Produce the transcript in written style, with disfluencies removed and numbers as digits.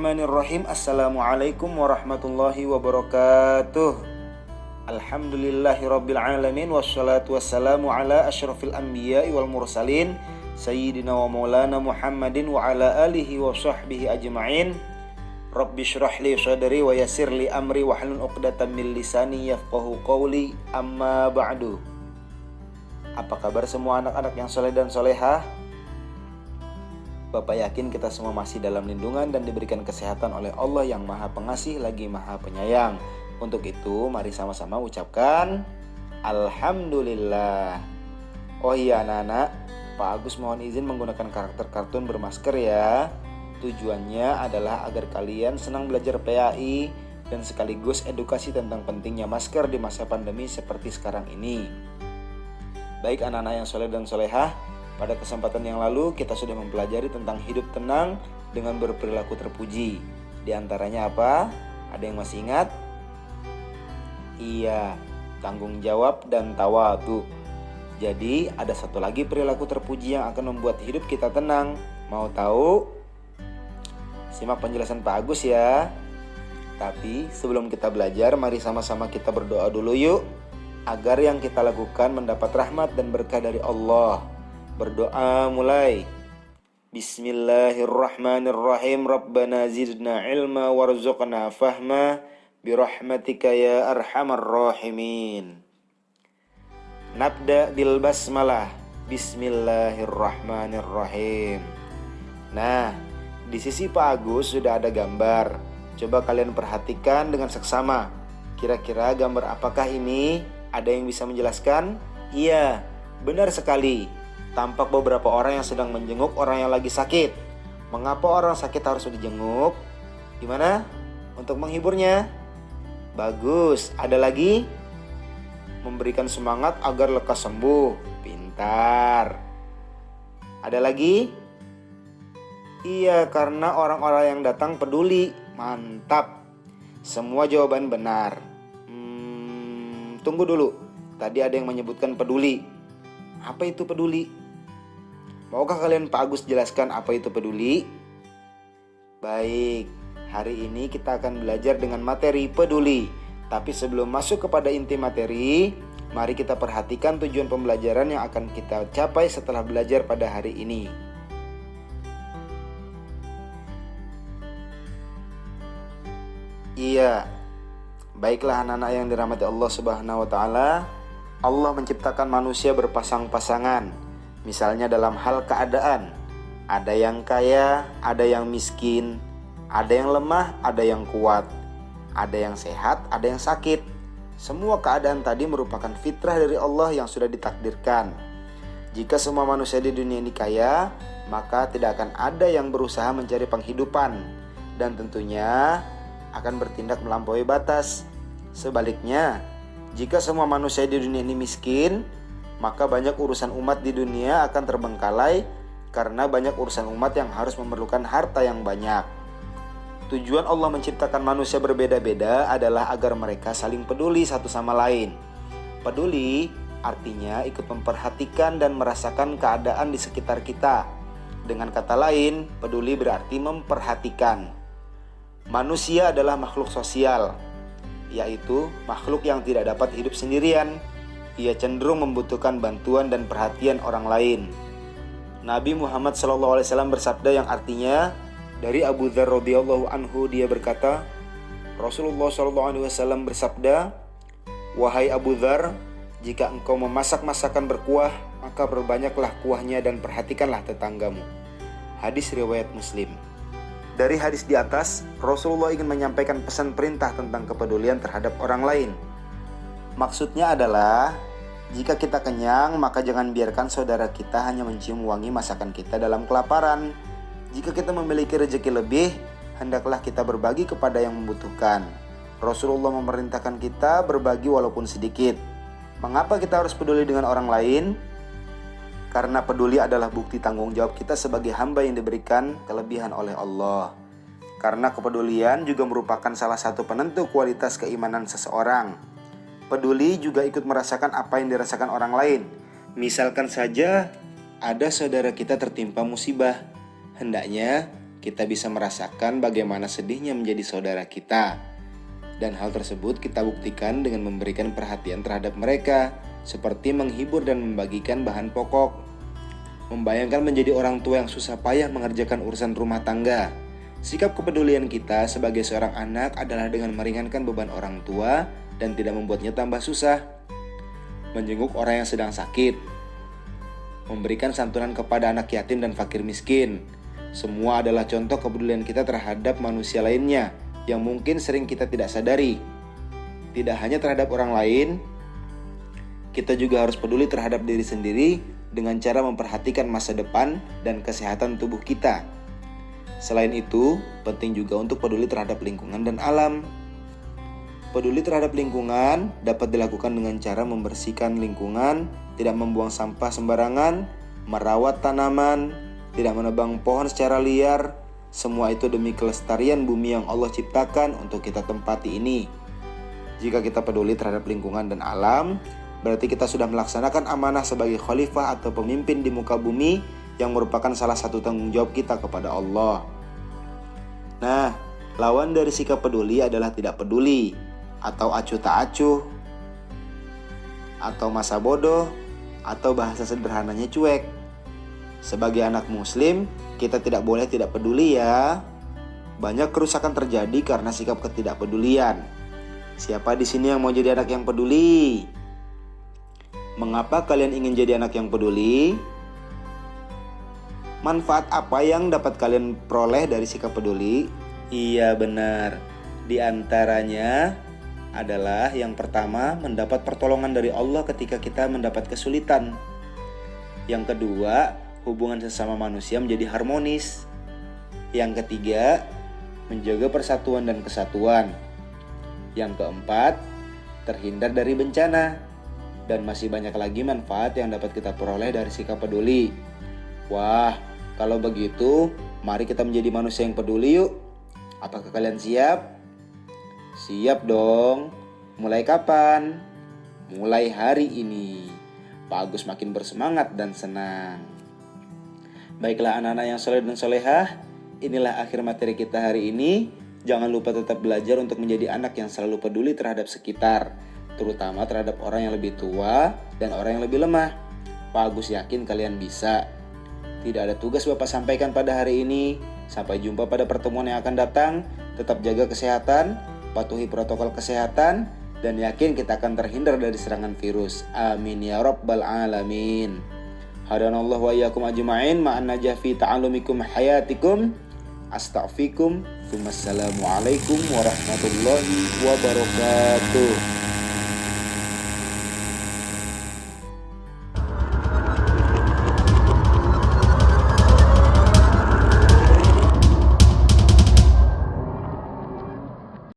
Bismillahirrahmanirrahim. Assalamualaikum warahmatullahi wabarakatuh. Alhamdulillahirabbil alamin wassalatu wassalamu ala asyrafil anbiya'i wal mursalin sayyidina wa maulana Muhammadin wa ala alihi wa sahbihi ajma'in. Rabbi syrah li sadri wa yassir li amri wahlul 'uqdatam min lisani yafqahu qawli. Amma ba'du. Apa kabar semua anak-anak yang soleh dan solehah? Bapak yakin kita semua masih dalam lindungan dan diberikan kesehatan oleh Allah yang Maha Pengasih lagi Maha Penyayang. Untuk itu mari sama-sama ucapkan Alhamdulillah. Oh iya anak-anak, Pak Agus mohon izin menggunakan karakter kartun bermasker ya. Tujuannya adalah agar kalian senang belajar PAI dan sekaligus edukasi tentang pentingnya masker di masa pandemi seperti sekarang ini. Baik anak-anak yang soleh dan solehah, pada kesempatan yang lalu kita sudah mempelajari tentang hidup tenang dengan berperilaku terpuji. Di antaranya apa? Ada yang masih ingat? Iya, tanggung jawab dan tawadhu. Jadi ada satu lagi perilaku terpuji yang akan membuat hidup kita tenang. Mau tahu? Simak penjelasan Pak Agus ya. Tapi sebelum kita belajar, mari sama-sama kita berdoa dulu yuk, agar yang kita lakukan mendapat rahmat dan berkah dari Allah. Berdoa mulai. Bismillahirrahmanirrahim. Rabbana zidna ilma warzuqna fahma birahmatika ya arhamar rahimin. Nabda bil basmalah. Bismillahirrahmanirrahim. Nah, di sisi Pak Agus sudah ada gambar. Coba kalian perhatikan dengan seksama. Kira-kira gambar apakah ini? Ada yang bisa menjelaskan? Iya, benar sekali. Tampak beberapa orang yang sedang menjenguk orang yang lagi sakit. Mengapa orang sakit harus dijenguk? Gimana? Untuk menghiburnya? Bagus. Ada lagi? Memberikan semangat agar lekas sembuh. Pintar. Ada lagi? Iya, karena orang-orang yang datang peduli. Mantap. Semua jawaban benar. Tunggu dulu. Tadi ada yang menyebutkan peduli. Apa itu peduli? Maukah kalian Pak Agus jelaskan apa itu peduli? Baik, hari ini kita akan belajar dengan materi peduli. Tapi sebelum masuk kepada inti materi, mari kita perhatikan tujuan pembelajaran yang akan kita capai setelah belajar pada hari ini. Iya, baiklah anak-anak yang dirahmati Allah Subhanahu wa Ta'ala. Allah menciptakan manusia berpasang-pasangan. Misalnya dalam hal keadaan, ada yang kaya, ada yang miskin, ada yang lemah, ada yang kuat, ada yang sehat, ada yang sakit. Semua keadaan tadi merupakan fitrah dari Allah yang sudah ditakdirkan. Jika semua manusia di dunia ini kaya, maka tidak akan ada yang berusaha mencari penghidupan dan tentunya akan bertindak melampaui batas. Sebaliknya, jika semua manusia di dunia ini miskin, maka banyak urusan umat di dunia akan terbengkalai karena banyak urusan umat yang harus memerlukan harta yang banyak. Tujuan Allah menciptakan manusia berbeda-beda adalah agar mereka saling peduli satu sama lain. Peduli artinya ikut memperhatikan dan merasakan keadaan di sekitar kita. Dengan kata lain, peduli berarti memperhatikan. Manusia adalah makhluk sosial, yaitu makhluk yang tidak dapat hidup sendirian. Ia cenderung membutuhkan bantuan dan perhatian orang lain. Nabi Muhammad SAW bersabda yang artinya, dari Abu Dzar radhiyallahu anhu dia berkata, Rasulullah SAW bersabda, wahai Abu Dzar, jika engkau memasak masakan berkuah, maka perbanyaklah kuahnya dan perhatikanlah tetanggamu. Hadis riwayat Muslim. Dari hadis di atas, Rasulullah ingin menyampaikan pesan perintah tentang kepedulian terhadap orang lain. Maksudnya adalah, jika kita kenyang, maka jangan biarkan saudara kita hanya mencium wangi masakan kita dalam kelaparan. Jika kita memiliki rezeki lebih, hendaklah kita berbagi kepada yang membutuhkan. Rasulullah memerintahkan kita berbagi walaupun sedikit. Mengapa kita harus peduli dengan orang lain? Karena peduli adalah bukti tanggung jawab kita sebagai hamba yang diberikan kelebihan oleh Allah. Karena kepedulian juga merupakan salah satu penentu kualitas keimanan seseorang. Peduli juga ikut merasakan apa yang dirasakan orang lain. Misalkan saja ada saudara kita tertimpa musibah. Hendaknya kita bisa merasakan bagaimana sedihnya menjadi saudara kita. Dan hal tersebut kita buktikan dengan memberikan perhatian terhadap mereka, seperti menghibur dan membagikan bahan pokok. Membayangkan menjadi orang tua yang susah payah mengerjakan urusan rumah tangga. Sikap kepedulian kita sebagai seorang anak adalah dengan meringankan beban orang tua dan tidak membuatnya tambah susah. Menjenguk orang yang sedang sakit. Memberikan santunan kepada anak yatim dan fakir miskin. Semua adalah contoh kepedulian kita terhadap manusia lainnya yang mungkin sering kita tidak sadari. Tidak hanya terhadap orang lain, kita juga harus peduli terhadap diri sendiri dengan cara memperhatikan masa depan dan kesehatan tubuh kita. Selain itu, penting juga untuk peduli terhadap lingkungan dan alam. Peduli terhadap lingkungan dapat dilakukan dengan cara membersihkan lingkungan, tidak membuang sampah sembarangan, merawat tanaman, tidak menebang pohon secara liar. Semua itu demi kelestarian bumi yang Allah ciptakan untuk kita tempati ini. Jika kita peduli terhadap lingkungan dan alam, berarti kita sudah melaksanakan amanah sebagai khalifah atau pemimpin di muka bumi yang merupakan salah satu tanggung jawab kita kepada Allah. Nah, lawan dari sikap peduli adalah tidak peduli, atau acuh tak acuh, atau masa bodoh, atau bahasa sederhananya cuek. Sebagai anak muslim, kita tidak boleh tidak peduli ya. Banyak kerusakan terjadi karena sikap ketidakpedulian. Siapa di sini yang mau jadi anak yang peduli? Mengapa kalian ingin jadi anak yang peduli? Manfaat apa yang dapat kalian peroleh dari sikap peduli? Iya benar. Di antaranya adalah yang pertama, mendapat pertolongan dari Allah ketika kita mendapat kesulitan. Yang kedua, hubungan sesama manusia menjadi harmonis. Yang ketiga, menjaga persatuan dan kesatuan. Yang keempat, terhindar dari bencana. Dan masih banyak lagi manfaat yang dapat kita peroleh dari sikap peduli. Wah, kalau begitu, mari kita menjadi manusia yang peduli yuk. Apakah kalian siap? Siap dong. Mulai kapan? Mulai hari ini. Pak Agus makin bersemangat dan senang. Baiklah anak-anak yang soleh dan solehah, inilah akhir materi kita hari ini. Jangan lupa tetap belajar untuk menjadi anak yang selalu peduli terhadap sekitar, terutama terhadap orang yang lebih tua dan orang yang lebih lemah. Pak Agus yakin kalian bisa. Tidak ada tugas Bapak sampaikan pada hari ini. Sampai jumpa pada pertemuan yang akan datang. Tetap jaga kesehatan, patuhi protokol kesehatan, dan yakin kita akan terhindar dari serangan virus. Amin ya rabbal alamin. Hadanallahu wa iyyakum ajma'in ma'an najah fi ta'alumikum hayatikum. Astaghfirukum. Wassalamualaikum warahmatullahi wabarakatuh.